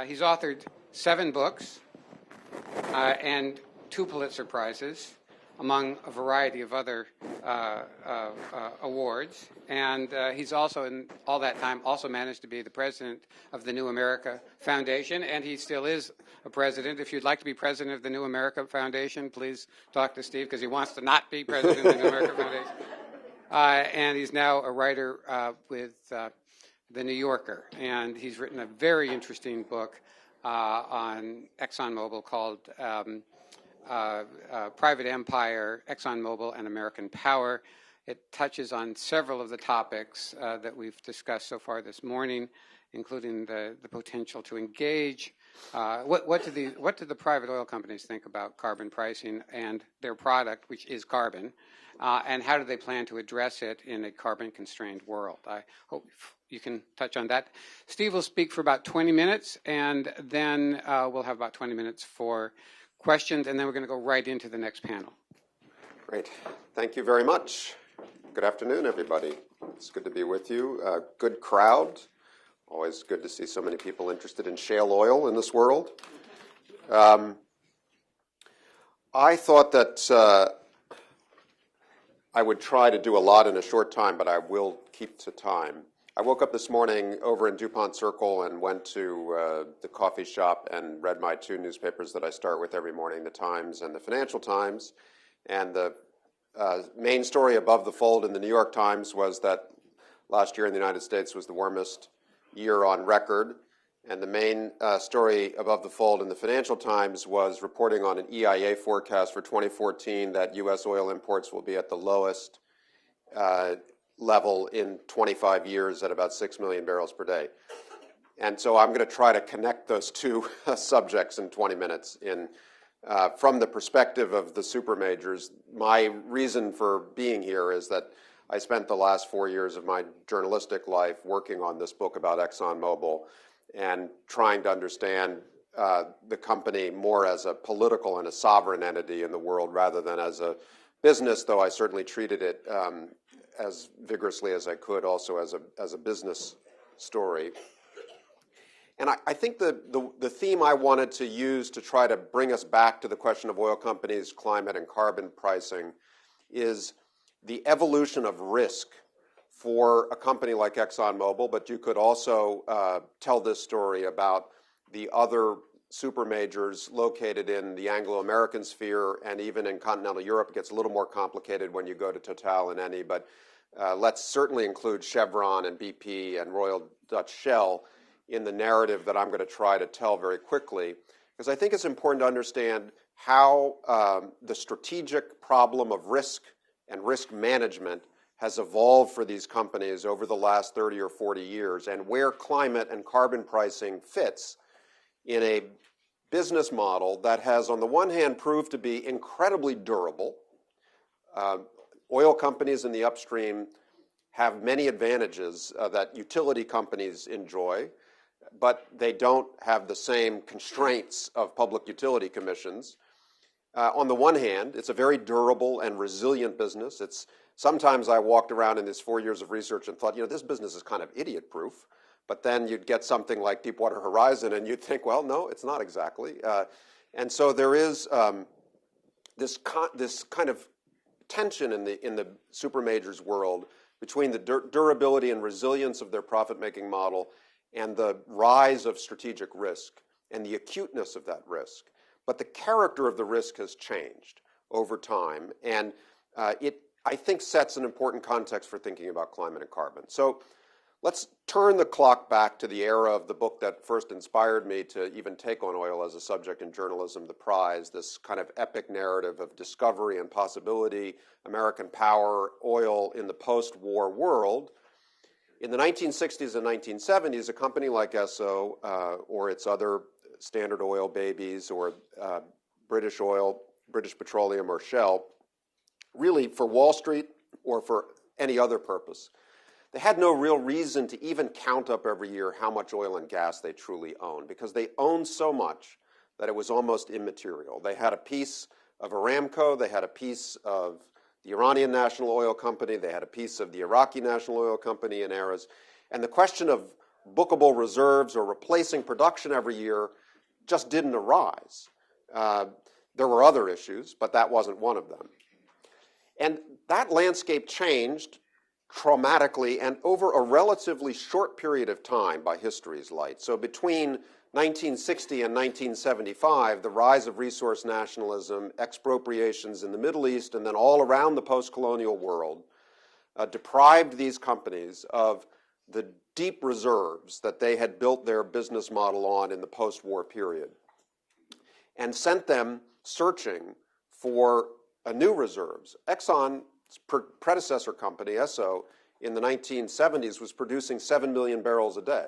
He's authored 7 books and 2 Pulitzer Prizes, among a variety of other awards. And he's also, in all that time, also managed to be the president of the New America Foundation, and he still is a president. If you'd like to be president of the New America Foundation, please talk to Steve, because he wants to not be president of the New America Foundation. And he's now a writer with The New Yorker, and he's written a very interesting book on ExxonMobil called Private Empire, ExxonMobil and American Power. It touches on several of the topics that we've discussed so far this morning, including the potential to engage. What do the private oil companies think about carbon pricing and their product, which is carbon, and how do they plan to address it in a carbon-constrained world? I hope you can touch on that. Steve will speak for about 20 minutes, and then we'll have about 20 minutes for questions, and then we're going to go right into the next panel. Great. Thank you very much. Good afternoon, everybody. It's good to be with you. Good crowd. Always good to see so many people interested in shale oil in this world. I thought that I would try to do a lot in a short time, but I will keep to time. I woke up this morning over in DuPont Circle and went to the coffee shop and read my 2 newspapers that I start with every morning, the Times and the Financial Times. And the main story above the fold in the New York Times was that last year in the United States was the warmest year on record. And the main story above the fold in the Financial Times was reporting on an EIA forecast for 2014 that U.S. oil imports will be at the lowest level in 25 years at about 6 million barrels per day. And so I'm going to try to connect those 2 subjects in 20 minutes from the perspective of the super majors. My reason for being here is that I spent the last 4 years of my journalistic life working on this book about ExxonMobil and trying to understand the company more as a political and a sovereign entity in the world rather than as a business, though I certainly treated it as vigorously as I could, also as a business story. And I think the theme I wanted to use to try to bring us back to the question of oil companies, climate, and carbon pricing is the evolution of risk for a company like ExxonMobil, but you could also tell this story about the other super majors located in the Anglo-American sphere and even in continental Europe. It gets a little more complicated when you go to Total and Eni, but let's certainly include Chevron and BP and Royal Dutch Shell in the narrative that I'm going to try to tell very quickly, because I think it's important to understand how the strategic problem of risk and risk management has evolved for these companies over the last 30 or 40 years, and where climate and carbon pricing fits in a business model that has, on the one hand, proved to be incredibly durable. Oil companies in the upstream have many advantages that utility companies enjoy, but they don't have the same constraints of public utility commissions. On the one hand, it's a very durable and resilient business. Sometimes I walked around in these 4 years of research and thought, this business is kind of idiot-proof. But then you'd get something like Deepwater Horizon, and you'd think, well, no, it's not exactly. And so there is this kind of tension in the super majors world between the durability and resilience of their profit-making model and the rise of strategic risk and the acuteness of that risk. But the character of the risk has changed over time, and it, I think, sets an important context for thinking about climate and carbon. So let's turn the clock back to the era of the book that first inspired me to even take on oil as a subject in journalism, The Prize, this kind of epic narrative of discovery and possibility, American power, oil in the post-war world. In the 1960s and 1970s, a company like Esso or its other Standard Oil babies or British Oil, British Petroleum, or Shell, really for Wall Street or for any other purpose, they had no real reason to even count up every year how much oil and gas they truly owned, because they owned so much that it was almost immaterial. They had a piece of Aramco, they had a piece of the Iranian National Oil Company, they had a piece of the Iraqi National Oil Company in eras, and the question of bookable reserves or replacing production every year just didn't arise. There were other issues, but that wasn't one of them. And that landscape changed traumatically and over a relatively short period of time by history's light. So between 1960 and 1975, the rise of resource nationalism, expropriations in the Middle East, and then all around the post-colonial world, deprived these companies of the deep reserves that they had built their business model on in the post-war period, and sent them searching for new reserves. Exxon's predecessor company, Esso, in the 1970s was producing 7 million barrels a day.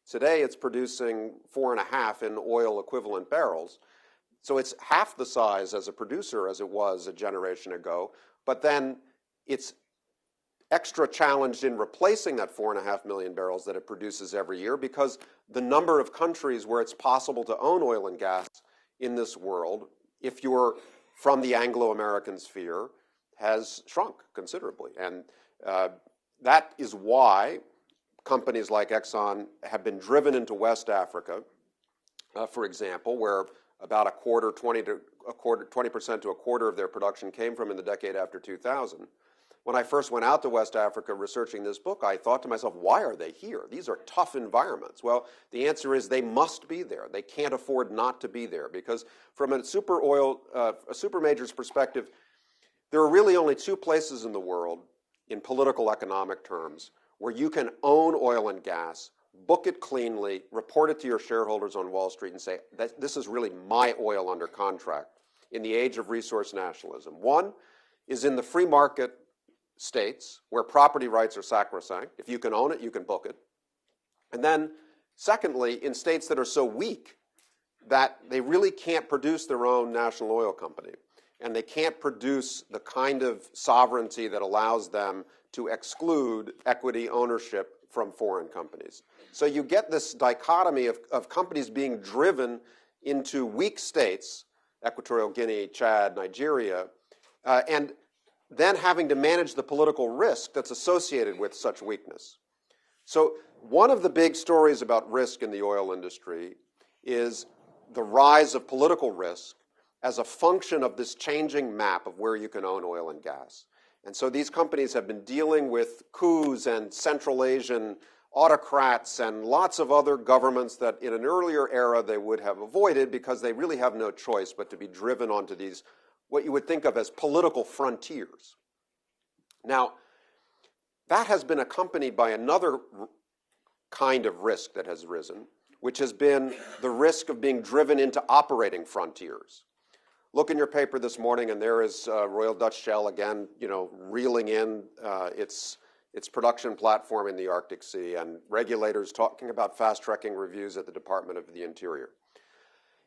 Today, it's producing 4.5 in oil equivalent barrels. So it's half the size as a producer as it was a generation ago, but then it's extra challenged in replacing that 4.5 million barrels that it produces every year because the number of countries where it's possible to own oil and gas in this world, if you're from the Anglo-American sphere, has shrunk considerably. And that is why companies like Exxon have been driven into West Africa, for example, where about 20% to a quarter of their production came from in the decade after 2000. When I first went out to West Africa researching this book, I thought to myself, why are they here? These are tough environments. Well, the answer is they must be there. They can't afford not to be there because from a super major's perspective, there are really only two places in the world in political economic terms where you can own oil and gas, book it cleanly, report it to your shareholders on Wall Street and say, this is really my oil under contract in the age of resource nationalism. One is in the free market states where property rights are sacrosanct. If you can own it, you can book it. And then secondly, in states that are so weak that they really can't produce their own national oil company and they can't produce the kind of sovereignty that allows them to exclude equity ownership from foreign companies. So you get this dichotomy of companies being driven into weak states, Equatorial Guinea, Chad, Nigeria, and then having to manage the political risk that's associated with such weakness. So one of the big stories about risk in the oil industry is the rise of political risk as a function of this changing map of where you can own oil and gas. And so these companies have been dealing with coups and Central Asian autocrats and lots of other governments that in an earlier era they would have avoided because they really have no choice but to be driven onto these what you would think of as political frontiers. Now, that has been accompanied by another kind of risk that has risen, which has been the risk of being driven into operating frontiers. Look in your paper this morning, and there is Royal Dutch Shell again, reeling in its production platform in the Arctic Sea, and regulators talking about fast-tracking reviews at the Department of the Interior.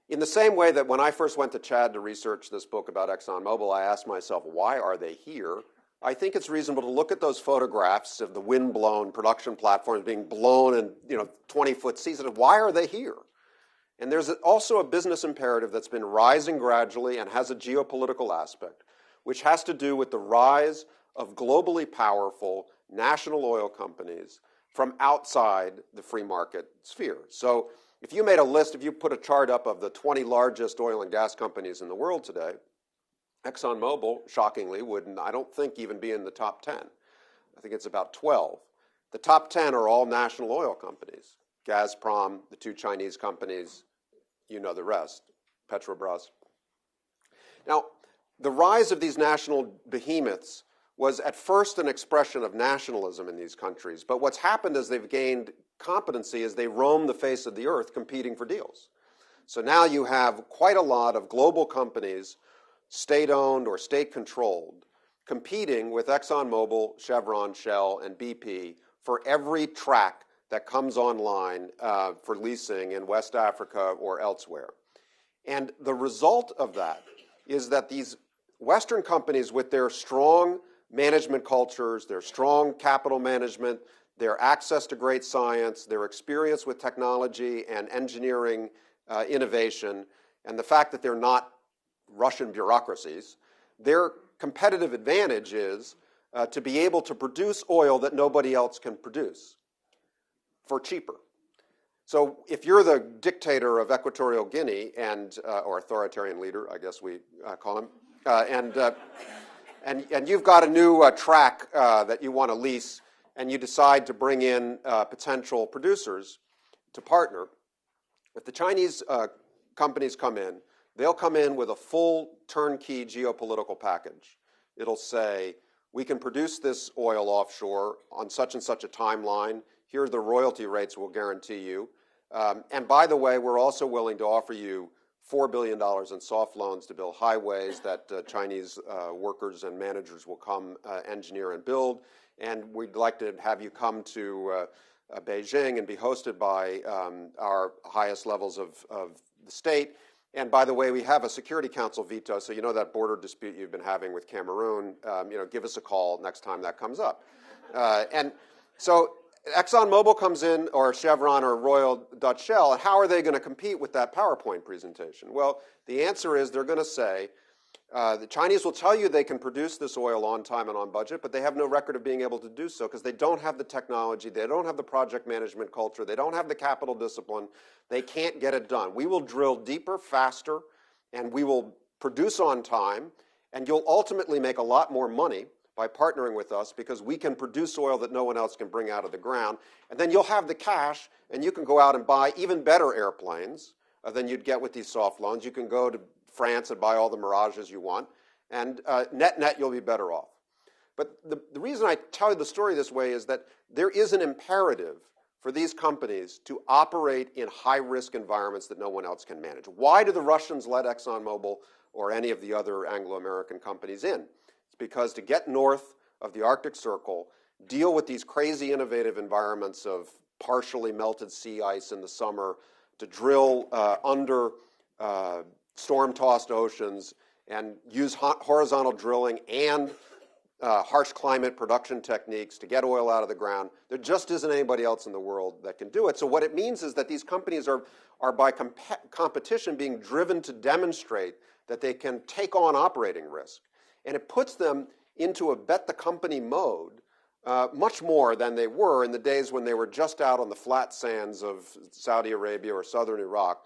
In the same way that when I first went to Chad to research this book about ExxonMobil, I asked myself, why are they here? I think it's reasonable to look at those photographs of the wind-blown production platforms being blown in 20-foot seas. Why are they here? And there's also a business imperative that's been rising gradually and has a geopolitical aspect, which has to do with the rise of globally powerful national oil companies from outside the free market sphere. So if you made a list, if you put a chart up of the 20 largest oil and gas companies in the world today, ExxonMobil, shockingly, wouldn't, I don't think, even be in the top 10. I think it's about 12. The top 10 are all national oil companies. Gazprom, the two Chinese companies, you know the rest, Petrobras. Now, the rise of these national behemoths was at first an expression of nationalism in these countries, but what's happened as they've gained competency is they roam the face of the earth competing for deals. So now you have quite a lot of global companies, state-owned or state-controlled, competing with ExxonMobil, Chevron, Shell, and BP for every track that comes online for leasing in West Africa or elsewhere. And the result of that is that these Western companies with their strong management cultures, their strong capital management, their access to great science, their experience with technology and engineering innovation, and the fact that they're not Russian bureaucracies, their competitive advantage is to be able to produce oil that nobody else can produce for cheaper. So if you're the dictator of Equatorial Guinea or authoritarian leader, I guess we call him, and you've got a new track that you want to lease, and you decide to bring in potential producers to partner, if the Chinese companies come in, they'll come in with a full turnkey geopolitical package. It'll say, we can produce this oil offshore on such and such a timeline. Here are the royalty rates we'll guarantee you. And by the way, we're also willing to offer you $4 billion in soft loans to build highways that Chinese workers and managers will come engineer and build. And we'd like to have you come to Beijing and be hosted by our highest levels of the state. And by the way, we have a Security Council veto, so you know that border dispute you've been having with Cameroon, give us a call next time that comes up. And so ExxonMobil comes in, or Chevron, or Royal Dutch Shell, and how are they going to compete with that PowerPoint presentation? Well, the answer is they're going to say, the Chinese will tell you they can produce this oil on time and on budget, but they have no record of being able to do so because they don't have the technology, they don't have the project management culture, they don't have the capital discipline, they can't get it done. We will drill deeper, faster, and we will produce on time, and you'll ultimately make a lot more money by partnering with us because we can produce oil that no one else can bring out of the ground, and then you'll have the cash, and you can go out and buy even better airplanes than you'd get with these soft loans. You can go to France and buy all the Mirages you want, and net, you'll be better off. But the reason I tell you the story this way is that there is an imperative for these companies to operate in high-risk environments that no one else can manage. Why do the Russians let ExxonMobil or any of the other Anglo-American companies in? It's because to get north of the Arctic Circle, deal with these crazy innovative environments of partially melted sea ice in the summer, to drill under storm-tossed oceans and use horizontal drilling and harsh climate production techniques to get oil out of the ground. There just isn't anybody else in the world that can do it. So what it means is that these companies are by competition being driven to demonstrate that they can take on operating risk. And it puts them into a bet the company mode much more than they were in the days when they were just out on the flat sands of Saudi Arabia or southern Iraq,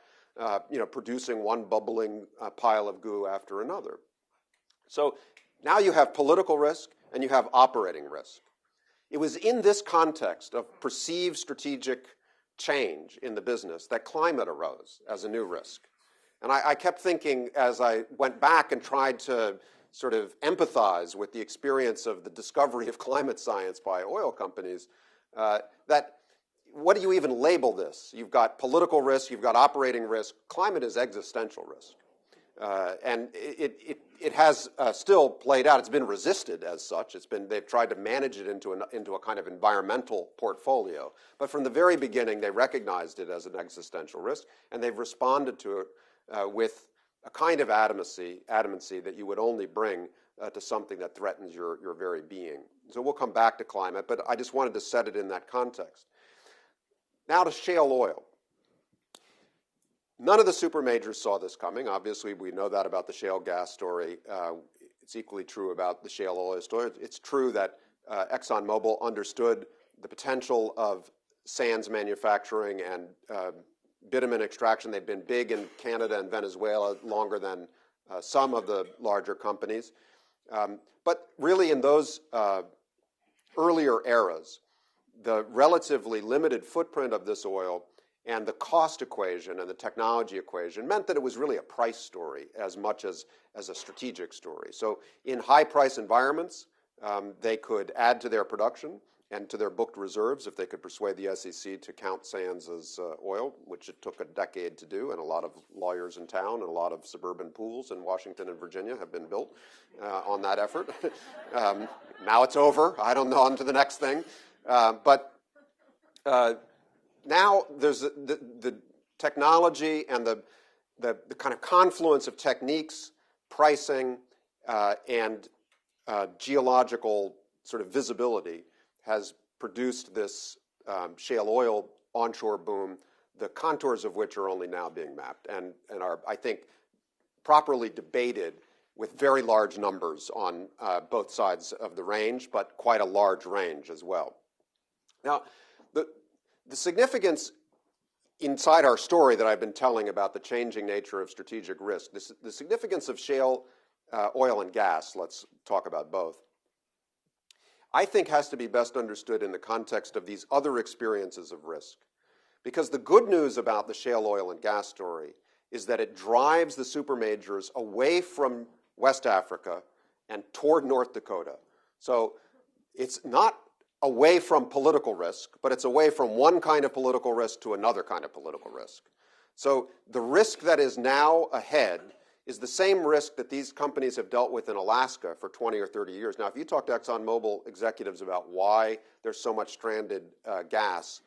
producing one bubbling pile of goo after another. So now you have political risk and you have operating risk. It was in this context of perceived strategic change in the business that climate arose as a new risk. And I kept thinking as I went back and tried to sort of empathize with the experience of the discovery of climate science by oil companies, that what do you even label this? You've got political risk, you've got operating risk. Climate is existential risk. And it has still played out. It's been resisted as such. They've tried to manage it into a kind of environmental portfolio. But from the very beginning, they recognized it as an existential risk, and they've responded to it with a kind of adamancy that you would only bring to something that threatens your very being. So we'll come back to climate, but I just wanted to set it in that context. Now to shale oil. None of the super majors saw this coming. Obviously, we know that about the shale gas story. It's equally true about the shale oil story. It's true that ExxonMobil understood the potential of sands manufacturing and bitumen extraction. They've been big in Canada and Venezuela longer than some of the larger companies. But really in those earlier eras, the relatively limited footprint of this oil and the cost equation and the technology equation meant that it was really a price story as much as a strategic story. So in high price environments, they could add to their production and to their booked reserves if they could persuade the SEC to count sands as oil, which it took a decade to do, and a lot of lawyers in town and a lot of suburban pools in Washington and Virginia have been built on that effort. Now it's over. I don't know, on to the next thing. But now there's the technology and the kind of confluence of techniques, pricing, and geological sort of visibility has produced this shale oil onshore boom, the contours of which are only now being mapped and are, I think, properly debated with very large numbers on both sides of the range, but quite a large range as well. Now, the significance inside our story that I've been telling about the changing nature of strategic risk, the significance of shale oil and gas, let's talk about both, I think has to be best understood in the context of these other experiences of risk. Because the good news about the shale oil and gas story is that it drives the supermajors away from West Africa and toward North Dakota. So it's not away from political risk, but it's away from one kind of political risk to another kind of political risk. So the risk that is now ahead is the same risk that these companies have dealt with in Alaska for 20 or 30 years. Now, if you talk to ExxonMobil executives about why there's so much stranded gas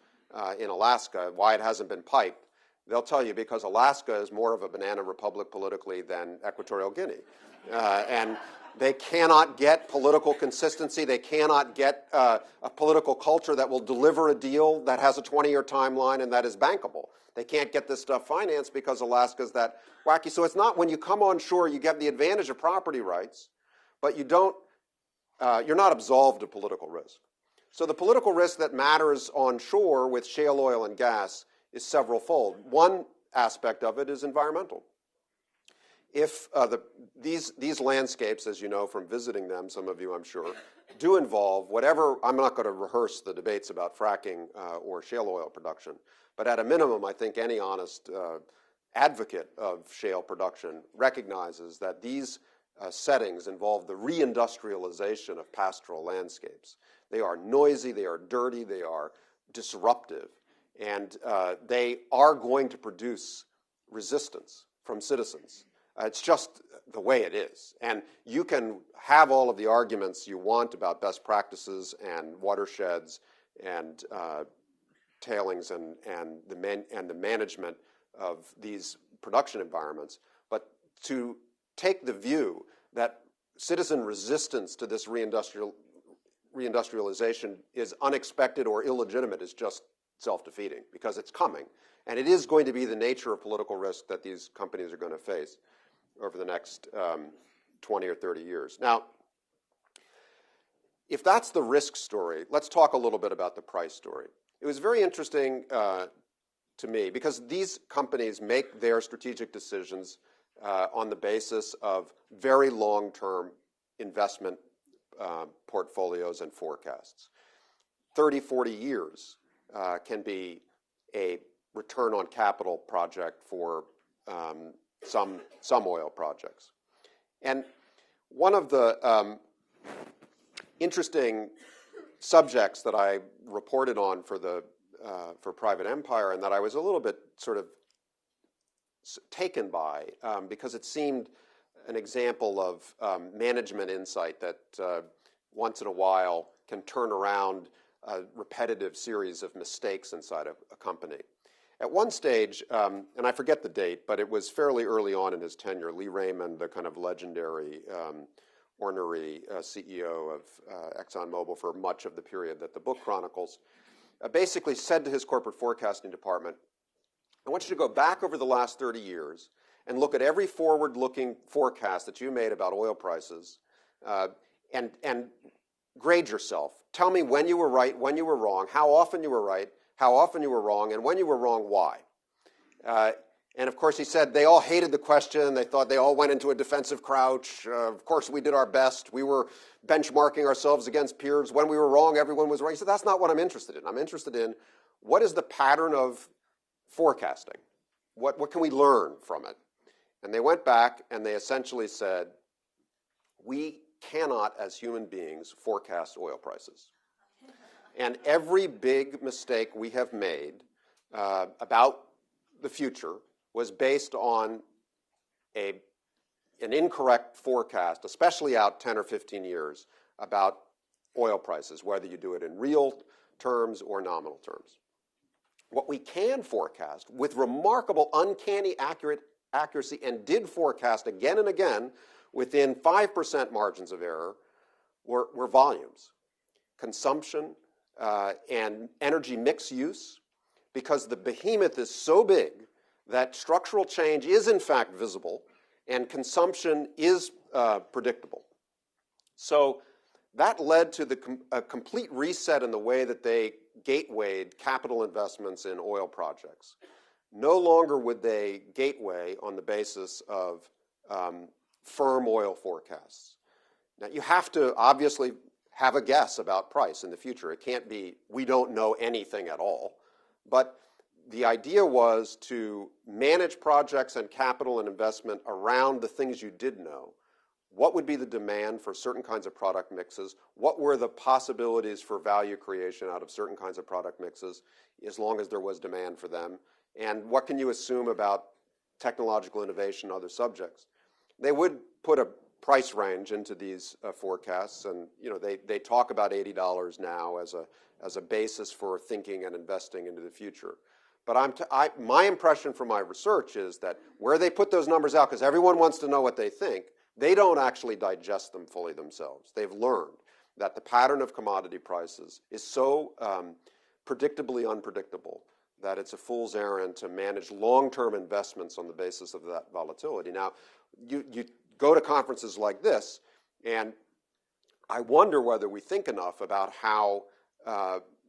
in Alaska, why it hasn't been piped, they'll tell you because Alaska is more of a banana republic politically than Equatorial Guinea. And they cannot get political consistency. They cannot get a political culture that will deliver a deal that has a 20-year timeline and that is bankable. They can't get this stuff financed because Alaska's that wacky. So it's not when you come on shore, you get the advantage of property rights, but you don't, you're not absolved of political risk. So the political risk that matters on shore with shale oil and gas is several-fold. One aspect of it is environmental. If these landscapes, as you know from visiting them, some of you I'm sure, do involve whatever, I'm not going to rehearse the debates about fracking or shale oil production, but at a minimum, I think any honest advocate of shale production recognizes that these settings involve the reindustrialization of pastoral landscapes. They are noisy, they are dirty, they are disruptive, and they are going to produce resistance from citizens. It's just the way it is. And you can have all of the arguments you want about best practices and watersheds and tailings and the management of these production environments, but to take the view that citizen resistance to this reindustrialization is unexpected or illegitimate is just self-defeating because it's coming. And it is going to be the nature of political risk that these companies are going to face over the next 20 or 30 years. Now, if that's the risk story, let's talk a little bit about the price story. It was very interesting to me because these companies make their strategic decisions on the basis of very long-term investment portfolios and forecasts. 30, 40 years can be a return on capital project for some oil projects. And one of the interesting subjects that I reported on for Private Empire and that I was a little bit sort of taken by because it seemed an example of management insight that once in a while can turn around a repetitive series of mistakes inside a company. At one stage, and I forget the date, but it was fairly early on in his tenure, Lee Raymond, the kind of legendary, ornery CEO of ExxonMobil for much of the period that the book chronicles, basically said to his corporate forecasting department, I want you to go back over the last 30 years and look at every forward-looking forecast that you made about oil prices and grade yourself. Tell me when you were right, when you were wrong, how often you were right, how often you were wrong, and when you were wrong, why? And of course, he said they all hated the question. They thought they all went into a defensive crouch. Of course, we did our best. We were benchmarking ourselves against peers. When we were wrong, everyone was right. He said, that's not what I'm interested in. I'm interested in what is the pattern of forecasting? What can we learn from it? And they went back and they essentially said, we cannot, as human beings, forecast oil prices. And every big mistake we have made about the future was based on an incorrect forecast, especially out 10 or 15 years, about oil prices, whether you do it in real terms or nominal terms. What we can forecast with remarkable, uncanny accuracy, and did forecast again and again within 5% margins of error, were volumes, consumption, and energy mix use, because the behemoth is so big that structural change is in fact visible and consumption is predictable. So that led to a complete reset in the way that they gatewayed capital investments in oil projects. no longer would they gateway on the basis of firm oil forecasts. Now, you have to obviously have a guess about price in the future. It can't be, we don't know anything at all. But the idea was to manage projects and capital and investment around the things you did know. What would be the demand for certain kinds of product mixes? What were the possibilities for value creation out of certain kinds of product mixes, as long as there was demand for them? And what can you assume about technological innovation and other subjects? They would put a price range into these forecasts, and they talk about $80 now as a basis for thinking and investing into the future. But my impression from my research is that where they put those numbers out, because everyone wants to know what they think, they don't actually digest them fully themselves. They've learned that the pattern of commodity prices is so predictably unpredictable that it's a fool's errand to manage long-term investments on the basis of that volatility. Now, you go to conferences like this, and I wonder whether we think enough about how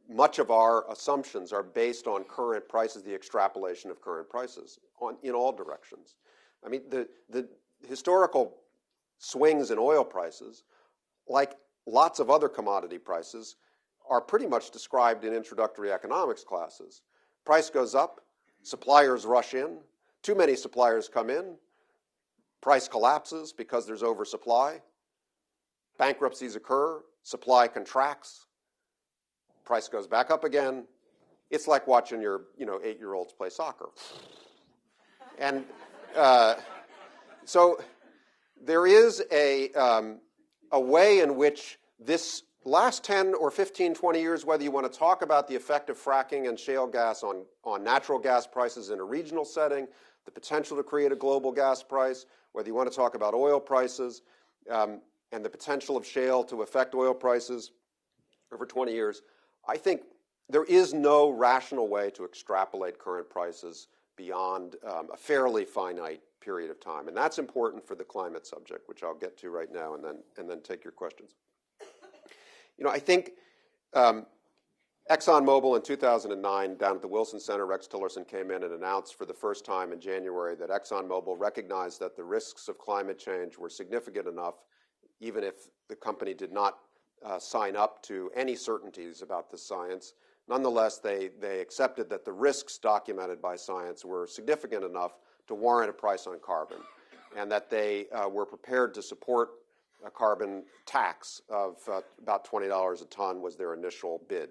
much of our assumptions are based on current prices, the extrapolation of current prices in all directions. I mean, the historical swings in oil prices, like lots of other commodity prices, are pretty much described in introductory economics classes. Price goes up, suppliers rush in, too many suppliers come in, price collapses because there's oversupply, bankruptcies occur, supply contracts, price goes back up again. It's like watching your 8-year-olds play soccer. And so there is a way in which this last 10 or 15, 20 years, whether you want to talk about the effect of fracking and shale gas on natural gas prices in a regional setting, the potential to create a global gas price, whether you want to talk about oil prices and the potential of shale to affect oil prices over 20 years, I think there is no rational way to extrapolate current prices beyond a fairly finite period of time. And that's important for the climate subject, which I'll get to right now and then take your questions. I think ExxonMobil in 2009, down at the Wilson Center, Rex Tillerson came in and announced for the first time in January that ExxonMobil recognized that the risks of climate change were significant enough, even if the company did not sign up to any certainties about the science. Nonetheless, they accepted that the risks documented by science were significant enough to warrant a price on carbon, and that they were prepared to support a carbon tax of about $20 a ton was their initial bid.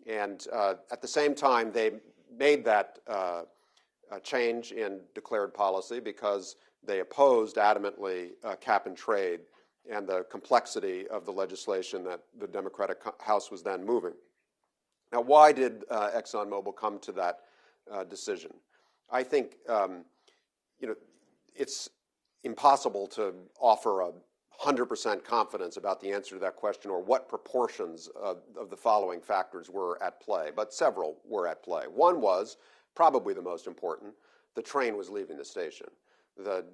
And at the same time, they made that change in declared policy because they opposed adamantly cap and trade and the complexity of the legislation that the Democratic House was then moving. Now, why did ExxonMobil come to that decision? I think it's impossible to offer a 100% confidence about the answer to that question, or what proportions of the following factors were at play, but several were at play. One was, probably the most important, the train was leaving the station. The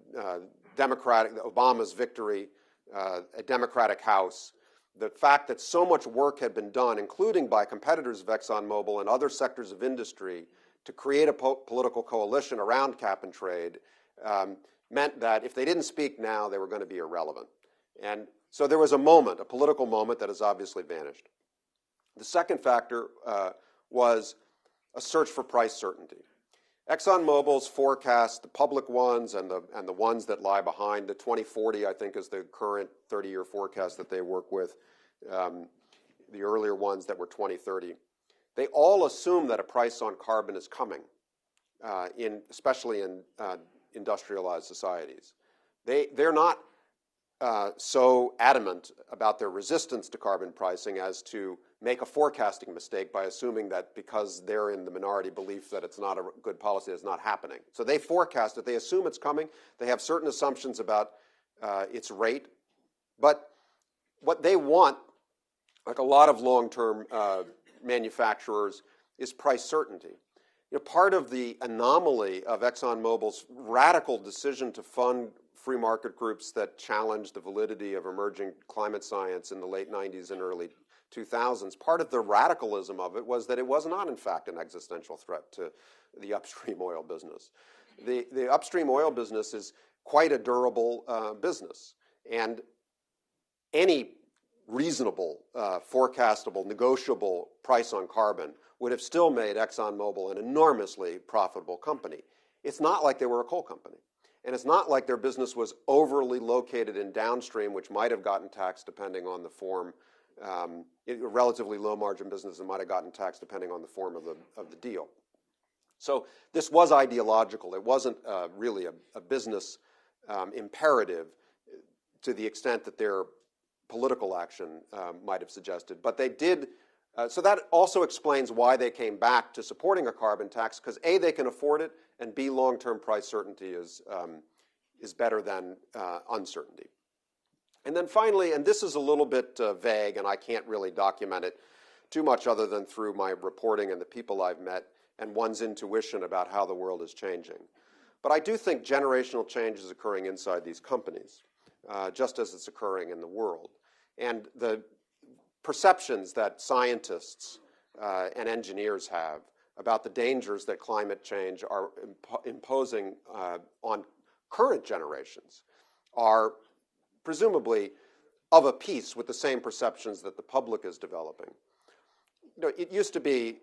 Obama's victory, a Democratic House, the fact that so much work had been done, including by competitors of ExxonMobil and other sectors of industry, to create a political coalition around cap and trade, meant that if they didn't speak now, they were going to be irrelevant. And so there was a moment, a political moment, that has obviously vanished. The second factor was a search for price certainty. ExxonMobil's forecast, the public ones and the ones that lie behind, the 2040, I think, is the current 30-year forecast that they work with, the earlier ones that were 2030. They all assume that a price on carbon is coming, especially in industrialized societies. They're not so adamant about their resistance to carbon pricing as to make a forecasting mistake by assuming that because they're in the minority belief that it's not a good policy, it's not happening. So they forecast it. They assume it's coming. They have certain assumptions about its rate. But what they want, like a lot of long-term manufacturers, is price certainty. Part of the anomaly of ExxonMobil's radical decision to fund free market groups that challenged the validity of emerging climate science in the late 90s and early 2000s, part of the radicalism of it was that it was not, in fact, an existential threat to the upstream oil business. The upstream oil business is quite a durable business, and any reasonable, forecastable, negotiable price on carbon would have still made ExxonMobil an enormously profitable company. It's not like they were a coal company. And it's not like their business was overly located in downstream, which might have gotten taxed depending on the form. A relatively low margin business that might have gotten taxed depending on the form of the deal. So this was ideological. It wasn't really a business imperative to the extent that their political action might have suggested. But they did. So that also explains why they came back to supporting a carbon tax, because A, they can afford it, and B, long-term price certainty is better than uncertainty. And then finally, and this is a little bit vague, and I can't really document it too much other than through my reporting and the people I've met and one's intuition about how the world is changing. But I do think generational change is occurring inside these companies, just as it's occurring in the world. And the perceptions that scientists and engineers have about the dangers that climate change are imposing on current generations are presumably of a piece with the same perceptions that the public is developing. You know, it used to be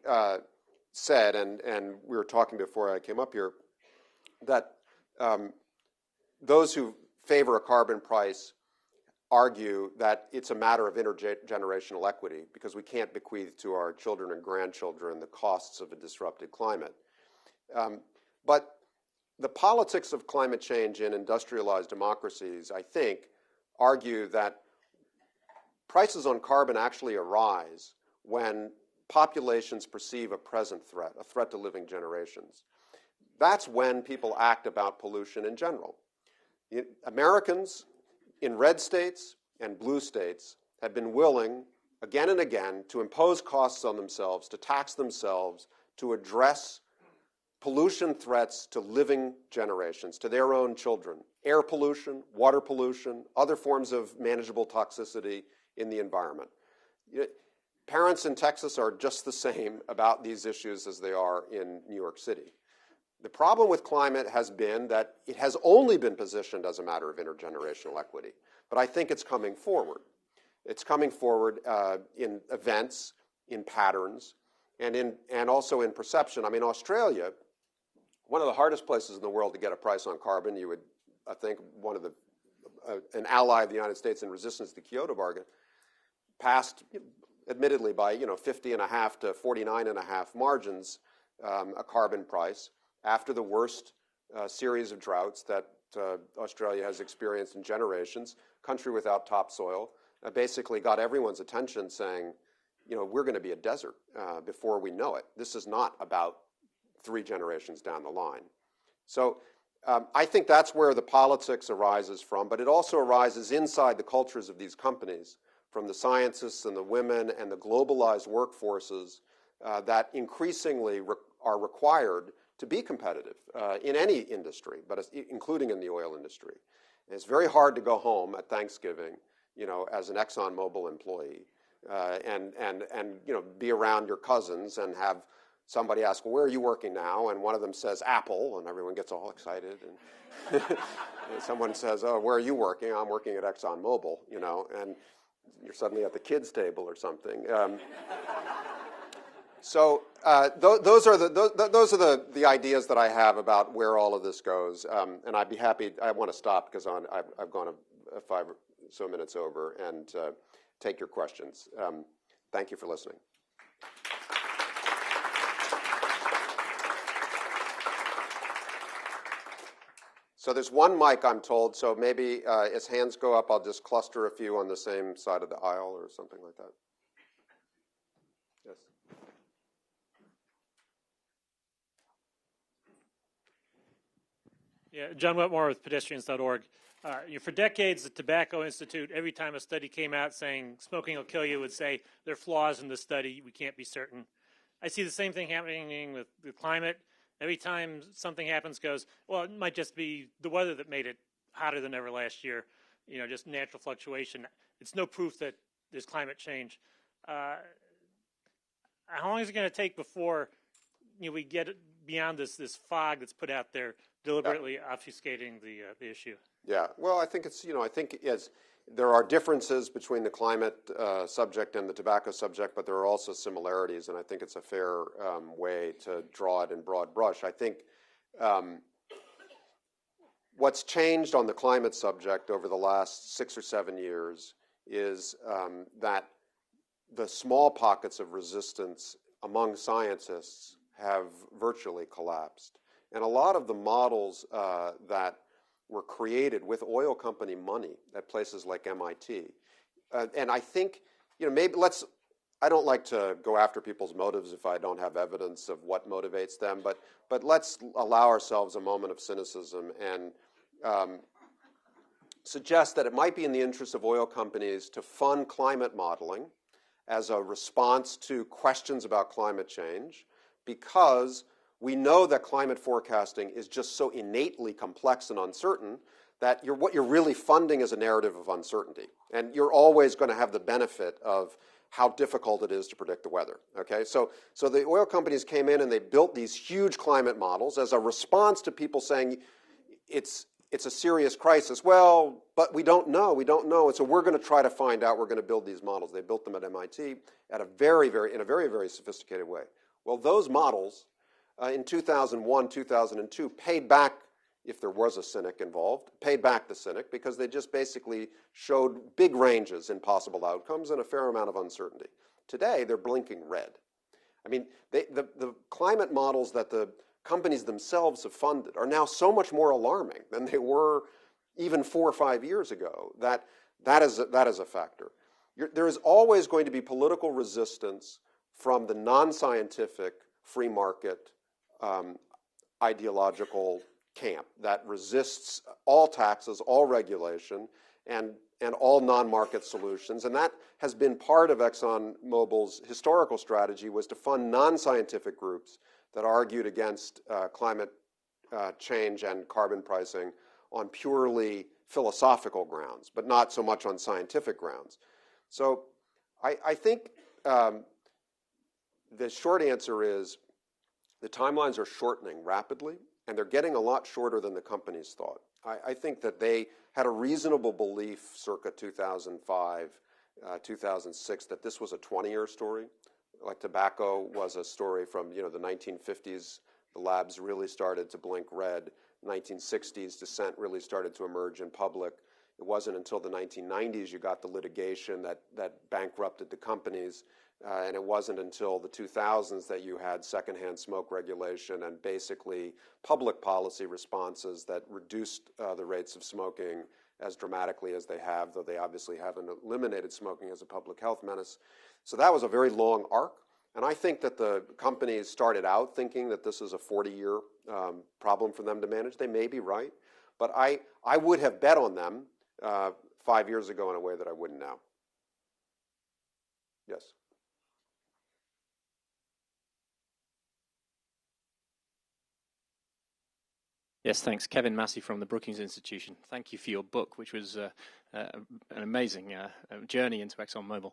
said, and we were talking before I came up here, that those who favor a carbon price argue that it's a matter of intergenerational equity because we can't bequeath to our children and grandchildren the costs of a disrupted climate. But the politics of climate change in industrialized democracies, I think, argue that prices on carbon actually arise when populations perceive a present threat, a threat to living generations. That's when people act about pollution in general. Americans in red states and blue states have been willing, again and again, to impose costs on themselves, to tax themselves, to address pollution threats to living generations, to their own children. Air pollution, water pollution, other forms of manageable toxicity in the environment. Parents in Texas are just the same about these issues as they are in New York City. The problem with climate has been that it has only been positioned as a matter of intergenerational equity. But I think it's coming forward. It's coming forward in events, in patterns, and also in perception. I mean, Australia, one of the hardest places in the world to get a price on carbon, you would, I think, an ally of the United States in resistance to the Kyoto bargain, passed, admittedly by 50.5 to 49.5 margins, a carbon price after the worst series of droughts that Australia has experienced in generations. Country without topsoil, basically got everyone's attention saying, we're going to be a desert before we know it. This is not about 3 generations down the line. So I think that's where the politics arises from, but it also arises inside the cultures of these companies, from the scientists and the women and the globalized workforces that increasingly are required to be competitive in any industry, but including in the oil industry. And it's very hard to go home at Thanksgiving, as an ExxonMobil employee, and be around your cousins and have somebody ask, well, where are you working now? And one of them says Apple, and everyone gets all excited. And, and someone says, oh, where are you working? I'm working at ExxonMobil, and you're suddenly at the kids' table or something. So those are the ideas that I have about where all of this goes, and I'd be happy. I want to stop because I've gone 5 or so minutes over and take your questions. Thank you for listening. So there's one mic, I'm told. So maybe as hands go up, I'll just cluster a few on the same side of the aisle or something like that. Yes. Yeah, John Wetmore with pedestrians.org. For decades, the Tobacco Institute, every time a study came out saying smoking will kill you, would say there are flaws in the study. We can't be certain. I see the same thing happening with climate. Every time something happens, goes, well, it might just be the weather that made it hotter than ever last year, just natural fluctuation. It's no proof that there's climate change. how long is it going to take before we get beyond this fog that's put out there, deliberately obfuscating the issue? Yeah, well, I think it's, I think there are differences between the climate subject and the tobacco subject, but there are also similarities, and I think it's a fair way to draw it in broad brush. I think what's changed on the climate subject over the last 6 or 7 years is that the small pockets of resistance among scientists have virtually collapsed. And a lot of the models that were created with oil company money at places like MIT. And I think, maybe I don't like to go after people's motives if I don't have evidence of what motivates them, but let's allow ourselves a moment of cynicism and suggest that it might be in the interest of oil companies to fund climate modeling as a response to questions about climate change, because we know that climate forecasting is just so innately complex and uncertain that what you're really funding is a narrative of uncertainty. And you're always going to have the benefit of how difficult it is to predict the weather. Okay, so the oil companies came in and they built these huge climate models as a response to people saying it's a serious crisis. Well, but we don't know. And so we're going to try to find out. We're going to build these models. They built them at MIT in a very, very sophisticated way. Well, those models in 2001, 2002 paid back, if there was a cynic involved, paid back the cynic because they just basically showed big ranges in possible outcomes and a fair amount of uncertainty. Today, they're blinking red. I mean, the climate models that the companies themselves have funded are now so much more alarming than they were even 4 or 5 years ago that is a factor. There is always going to be political resistance from the non-scientific free market ideological camp that resists all taxes, all regulation, and all non-market solutions. And that has been part of ExxonMobil's historical strategy, was to fund non-scientific groups that argued against climate change and carbon pricing on purely philosophical grounds, but not so much on scientific grounds. So I think the short answer is the timelines are shortening rapidly, and they're getting a lot shorter than the companies thought. I think that they had a reasonable belief circa 2005, 2006, that this was a 20-year story. Like tobacco was a story from the 1950s. The labs really started to blink red. 1960s, dissent really started to emerge in public. It wasn't until the 1990s you got the litigation that bankrupted the companies. And it wasn't until the 2000s that you had secondhand smoke regulation and basically public policy responses that reduced the rates of smoking as dramatically as they have, though they obviously haven't eliminated smoking as a public health menace. So that was a very long arc. And I think that the companies started out thinking that this is a 40-year problem for them to manage. They may be right. But I would have bet on them 5 years ago in a way that I wouldn't now. Yes. Yes, thanks. Kevin Massey from the Brookings Institution. Thank you for your book, which was an amazing journey into ExxonMobil.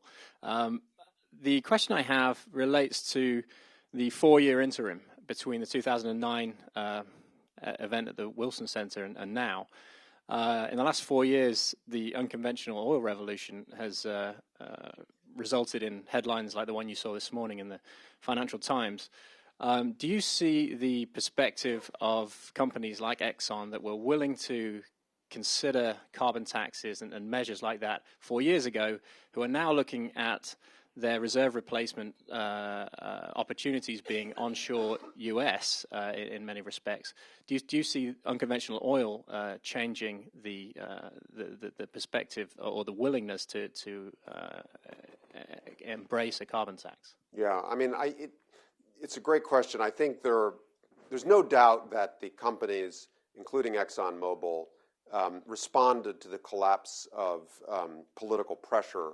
The question I have relates to the 4-year interim between the 2009 event at the Wilson Center and now. In the last 4 years, the unconventional oil revolution has resulted in headlines like the one you saw this morning in the Financial Times. Do you see the perspective of companies like Exxon that were willing to consider carbon taxes and measures like that 4 years ago, who are now looking at their reserve replacement opportunities being onshore U.S. In many respects? Do you see unconventional oil changing the perspective or the willingness to embrace a carbon tax? Yeah, I mean, it's a great question. I think there's no doubt that the companies, including ExxonMobil, responded to the collapse of political pressure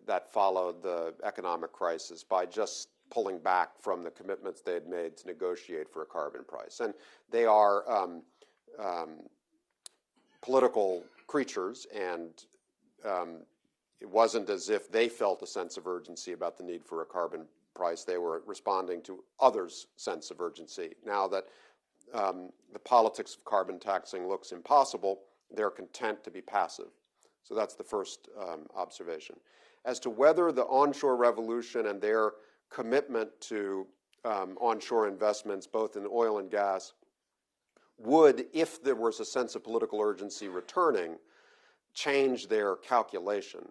that followed the economic crisis by just pulling back from the commitments they had made to negotiate for a carbon price. And they are political creatures, and it wasn't as if they felt a sense of urgency about the need for a carbon price. They were responding to others' sense of urgency. Now that the politics of carbon taxing looks impossible, they're content to be passive. So that's the first observation. As to whether the onshore revolution and their commitment to onshore investments, both in oil and gas, would, if there was a sense of political urgency returning, change their calculation.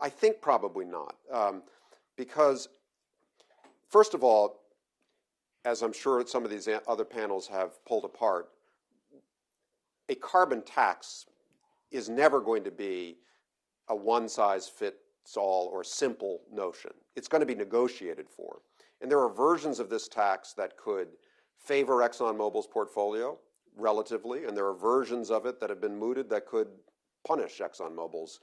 I think probably not. Because, first of all, as I'm sure some of these other panels have pulled apart, a carbon tax is never going to be a one-size-fits-all or simple notion. It's going to be negotiated for. And there are versions of this tax that could favor ExxonMobil's portfolio relatively, and there are versions of it that have been mooted that could punish ExxonMobil's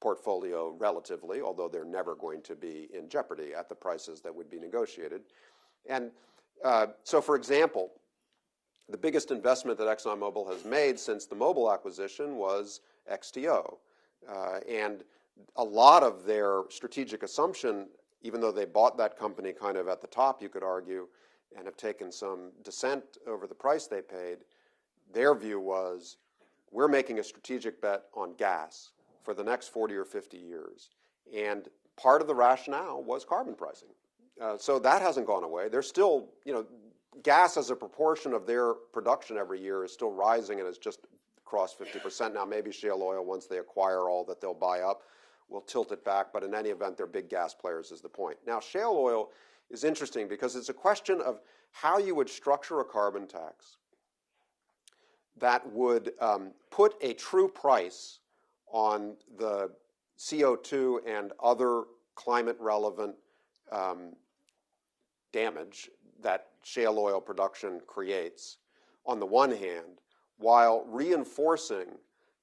portfolio relatively, although they're never going to be in jeopardy at the prices that would be negotiated. And so, for example, the biggest investment that ExxonMobil has made since the Mobil acquisition was XTO. And a lot of their strategic assumption, even though they bought that company kind of at the top, you could argue, and have taken some dissent over the price they paid, their view was, we're making a strategic bet on gas for the next 40 or 50 years. And part of the rationale was carbon pricing. So that hasn't gone away. There's still, gas as a proportion of their production every year is still rising and has just crossed 50%. Now, maybe shale oil, once they acquire all that they'll buy up, will tilt it back. But in any event, they're big gas players is the point. Now, shale oil is interesting because it's a question of how you would structure a carbon tax that would put a true price on the CO2 and other climate-relevant damage that shale oil production creates on the one hand, while reinforcing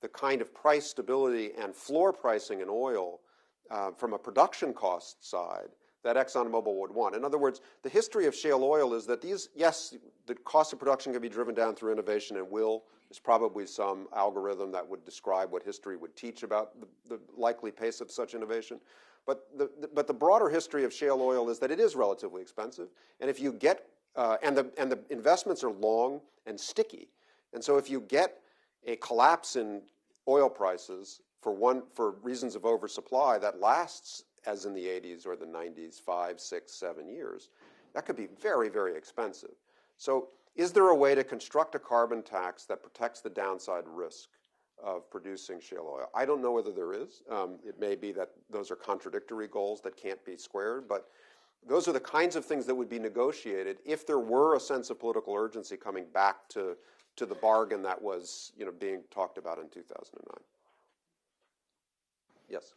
the kind of price stability and floor pricing in oil from a production cost side that ExxonMobil would want. In other words, the history of shale oil is that yes, the cost of production can be driven down through innovation and will. There's probably some algorithm that would describe what history would teach about the likely pace of such innovation. But the broader history of shale oil is that it is relatively expensive. And if you get, and the investments are long and sticky. And so if you get a collapse in oil prices for reasons of oversupply that lasts, as in the 80s or the 90s, 5, 6, 7 years, that could be very, very expensive. So is there a way to construct a carbon tax that protects the downside risk of producing shale oil? I don't know whether there is. It may be that those are contradictory goals that can't be squared, but those are the kinds of things that would be negotiated if there were a sense of political urgency coming back to the bargain that was being talked about in 2009. Yes.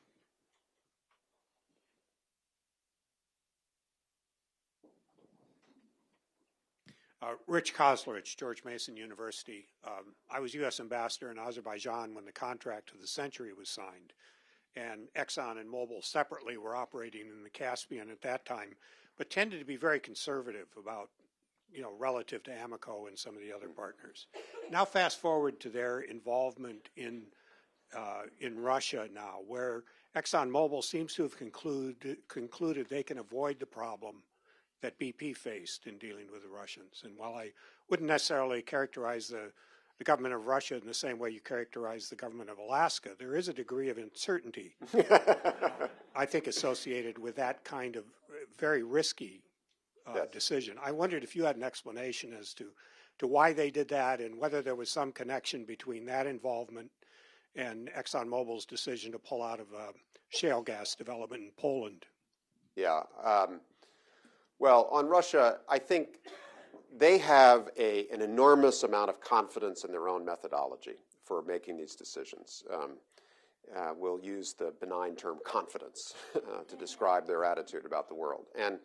Rich Koslerich, George Mason University. I was U.S. ambassador in Azerbaijan when the contract of the century was signed. And Exxon and Mobil separately were operating in the Caspian at that time, but tended to be very conservative about, relative to Amoco and some of the other partners. Now fast forward to their involvement in Russia now, where ExxonMobil seems to have concluded they can avoid the problem that BP faced in dealing with the Russians. And while I wouldn't necessarily characterize the government of Russia in the same way you characterize the government of Alaska, there is a degree of uncertainty, I think, associated with that kind of very risky decision. I wondered if you had an explanation as to why they did that and whether there was some connection between that involvement and ExxonMobil's decision to pull out of shale gas development in Poland. Yeah. Well, on Russia, I think they have an enormous amount of confidence in their own methodology for making these decisions. We'll use the benign term confidence to describe their attitude about the world. And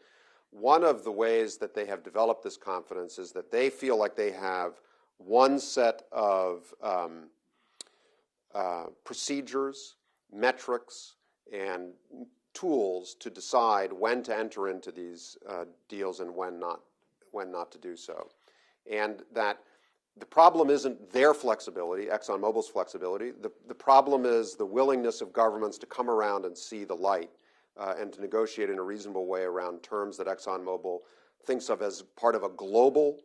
one of the ways that they have developed this confidence is that they feel like they have one set of procedures, metrics, and tools to decide when to enter into these deals and when not to do so. And that the problem isn't their flexibility, ExxonMobil's flexibility. The problem is the willingness of governments to come around and see the light and to negotiate in a reasonable way around terms that ExxonMobil thinks of as part of a global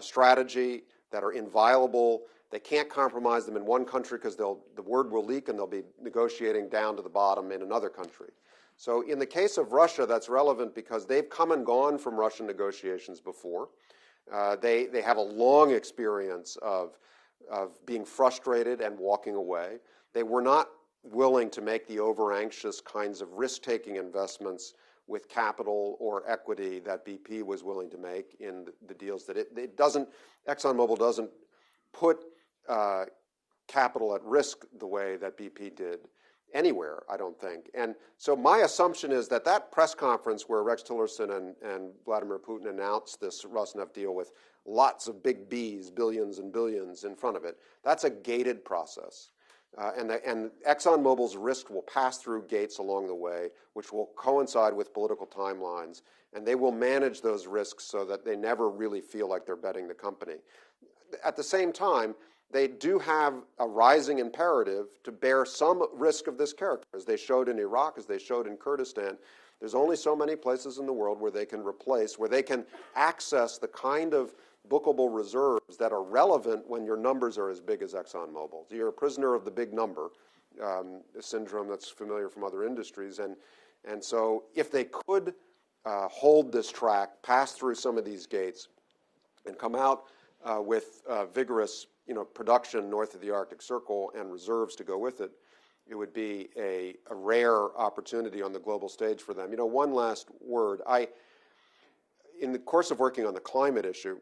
strategy that are inviolable. They can't compromise them in one country because the word will leak and they'll be negotiating down to the bottom in another country. So in the case of Russia, that's relevant because they've come and gone from Russian negotiations before. They have a long experience of being frustrated and walking away. They were not willing to make the over-anxious kinds of risk-taking investments with capital or equity that BP was willing to make in the deals that it doesn't. ExxonMobil doesn't put capital at risk the way that BP did anywhere, I don't think. And so my assumption is that that press conference where Rex Tillerson and Vladimir Putin announced this Rosneft deal with lots of big Bs, billions and billions in front of it, that's a gated process. And ExxonMobil's risk will pass through gates along the way, which will coincide with political timelines, and they will manage those risks so that they never really feel like they're betting the company. At the same time, they do have a rising imperative to bear some risk of this character, as they showed in Iraq, as they showed in Kurdistan. There's only so many places in the world where they can replace, where they can access the kind of bookable reserves that are relevant when your numbers are as big as ExxonMobil. So you're a prisoner of the big number, a syndrome that's familiar from other industries. And so if they could hold this track, pass through some of these gates, and come out with vigorous production north of the Arctic Circle and reserves to go with it, it would be a rare opportunity on the global stage for them. One last word. In the course of working on the climate issue,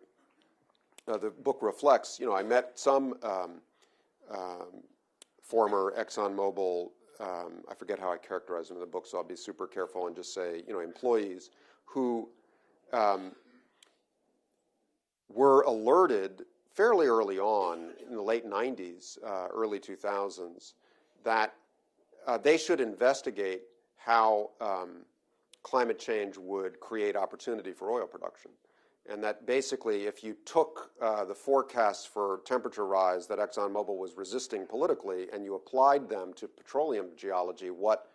the book reflects, I met some former ExxonMobil, I forget how I characterize them in the book, so I'll be super careful and just say, employees who were alerted fairly early on in the late 90s, early 2000s, that they should investigate how climate change would create opportunity for oil production. And that basically, if you took the forecasts for temperature rise that ExxonMobil was resisting politically and you applied them to petroleum geology, what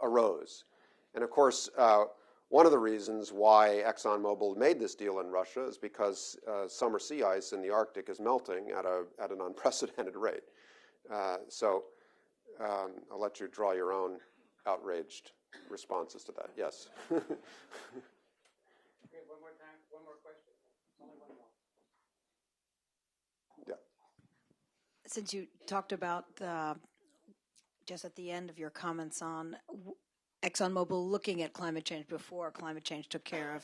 arose? And of course, one of the reasons why ExxonMobil made this deal in Russia is because summer sea ice in the Arctic is melting at an unprecedented rate. So I'll let you draw your own outraged responses to that. Yes. Since you talked about just at the end of your comments on ExxonMobil looking at climate change before climate change took care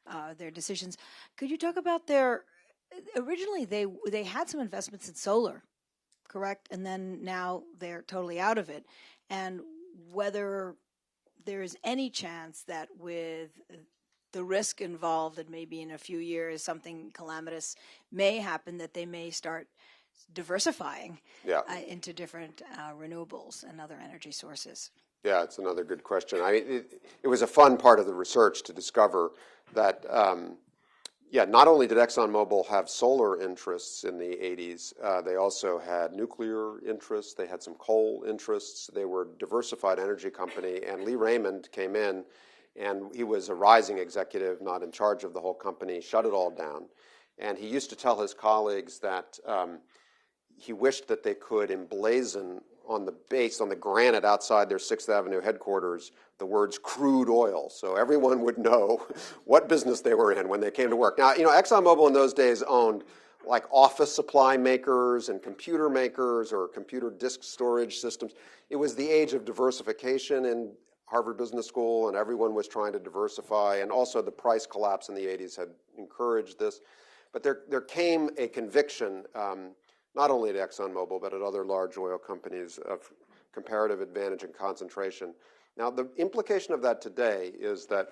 of their decisions, could you talk about originally they had some investments in solar, correct? And then now they're totally out of it. And whether there is any chance that with the risk involved that maybe in a few years something calamitous may happen, that they may start diversifying into different renewables and other energy sources? Yeah, it's another good question. It was a fun part of the research to discover that, not only did ExxonMobil have solar interests in the 80s, they also had nuclear interests, they had some coal interests, they were a diversified energy company, and Lee Raymond came in, and he was a rising executive, not in charge of the whole company, shut it all down. And he used to tell his colleagues that he wished that they could emblazon on the granite outside their 6th Avenue headquarters the words crude oil, so everyone would know what business they were in when they came to work. Now, ExxonMobil in those days owned like office supply makers and computer makers or computer disk storage systems. It was the age of diversification in Harvard Business School, and everyone was trying to diversify, and also the price collapse in the 80s had encouraged this. But there came a conviction, not only at ExxonMobil, but at other large oil companies, of comparative advantage and concentration. Now, the implication of that today is that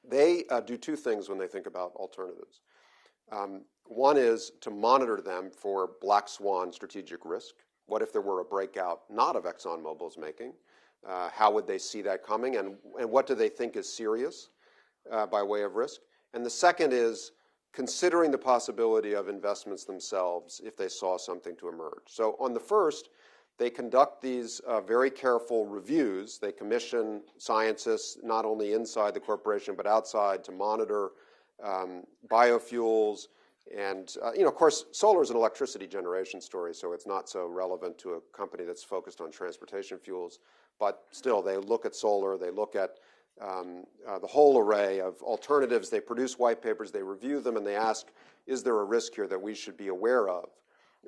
they do two things when they think about alternatives. One is to monitor them for black swan strategic risk. What if there were a breakout not of ExxonMobil's making? How would they see that coming? And what do they think is serious by way of risk? And the second is considering the possibility of investments themselves if they saw something to emerge. So on the first, they conduct these very careful reviews. They commission scientists not only inside the corporation but outside to monitor biofuels. And, of course, solar is an electricity generation story, so it's not so relevant to a company that's focused on transportation fuels. But still, they look at solar. They look at the whole array of alternatives. They produce white papers. They review them, and they ask, is there a risk here that we should be aware of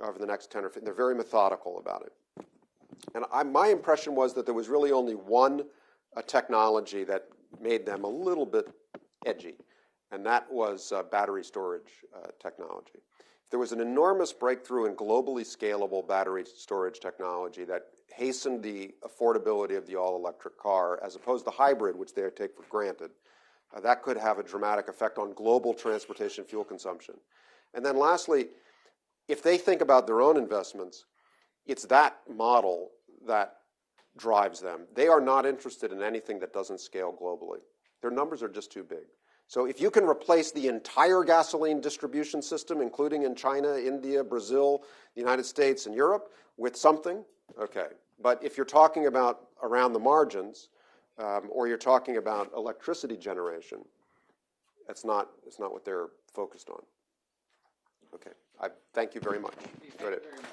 over the next 10 or 15? They're very methodical about it. And my impression was that there was really only one technology that made them a little bit edgy, and that was battery storage technology. There was an enormous breakthrough in globally scalable battery storage technology that hastened the affordability of the all-electric car, as opposed to hybrid, which they take for granted. That could have a dramatic effect on global transportation fuel consumption. And then lastly, if they think about their own investments, it's that model that drives them. They are not interested in anything that doesn't scale globally. Their numbers are just too big. So if you can replace the entire gasoline distribution system, including in China, India, Brazil, the United States, and Europe, with something, okay. But if you're talking about around the margins, or you're talking about electricity generation, it's not what they're focused on. Okay, I thank you very much. Thank you very much.